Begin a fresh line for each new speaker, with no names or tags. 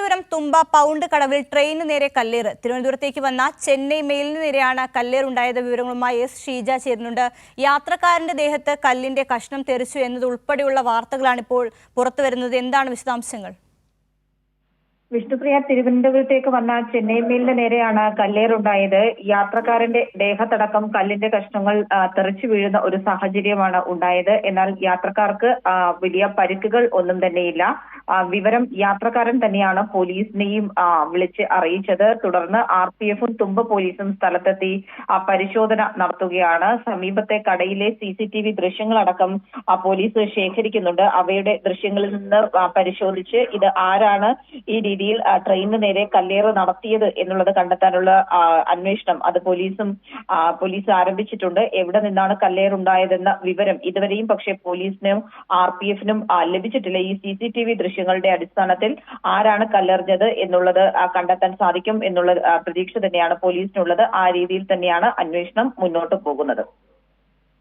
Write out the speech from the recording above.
തിരുവനന്തപുരം തുമ്പ pound കടവിൽ train നേരെ കല്ലേറ്. തിരുവനന്തപുരത്തേക്ക് വന്ന ചെന്നൈ മെയിലിന് നേരെയാണ് കല്ലേറുണ്ടായത്. വിവരങ്ങളുമായി എസ് ഷീജ ചേരുന്നുണ്ട്. യാത്രക്കാരന്റെ ദേഹത്ത് കല്ലിന്റെ കഷ്ണം തെറിച്ചു എന്നതുൾപ്പെടെയുള്ള വാർത്തകളാണ് ഇപ്പോൾ പുറത്തുവരുന്നത്. എന്താണ് വിശദാംശങ്ങൾ?
വിഷ്ണുപ്രിയ, തിരുവനന്തപുരത്തേക്ക് വന്ന ചെന്നൈ മെയിലിന് നേരെയാണ് കല്ലേറുണ്ടായത്. യാത്രക്കാരന്റെ ദേഹത്തടക്കം കല്ലിന്റെ കഷ്ണങ്ങൾ തെറിച്ചു വീഴുന്ന ഒരു സാഹചര്യമാണ് ഉണ്ടായത്. എന്നാൽ യാത്രക്കാർക്ക് വലിയ പരിക്കുകൾ ഒന്നും തന്നെയില്ല. വിവരം യാത്രക്കാരൻ തന്നെയാണ് പോലീസിനെയും വിളിച്ച് അറിയിച്ചത്. തുടർന്ന് RPF-ഉം തുമ്പ പോലീസും സ്ഥലത്തെത്തി പരിശോധന നടത്തുകയാണ്. സമീപത്തെ കടയിലെ CCTV ദൃശ്യങ്ങളടക്കം പോലീസ് ശേഖരിക്കുന്നുണ്ട്. അവയുടെ ദൃശ്യങ്ങളിൽ നിന്ന് പരിശോധിച്ച് ഇത് ആരാണ് ഈ രീതിയിൽ ട്രെയിനിന് നേരെ കല്ലേറ് നടത്തിയത് എന്നുള്ളത് കണ്ടെത്താനുള്ള അന്വേഷണം അത് പോലീസ് ആരംഭിച്ചിട്ടുണ്ട്. എവിടെ നിന്നാണ് കല്ലേറുണ്ടായതെന്ന വിവരം ഇതുവരെയും പക്ഷേ പോലീസിനും RPF-നും ലഭിച്ചിട്ടില്ല. ഈ CCTV ദൃശ്യങ്ങളുടെ അടിസ്ഥാനത്തിൽ ആരാണ് കല്ലെറിഞ്ഞത് എന്നുള്ളത് കണ്ടെത്താൻ സാധിക്കും എന്നുള്ള പ്രതീക്ഷ തന്നെയാണ് പോലീസിനുള്ളത്. ആ രീതിയിൽ തന്നെയാണ് അന്വേഷണം മുന്നോട്ട് പോകുന്നത്.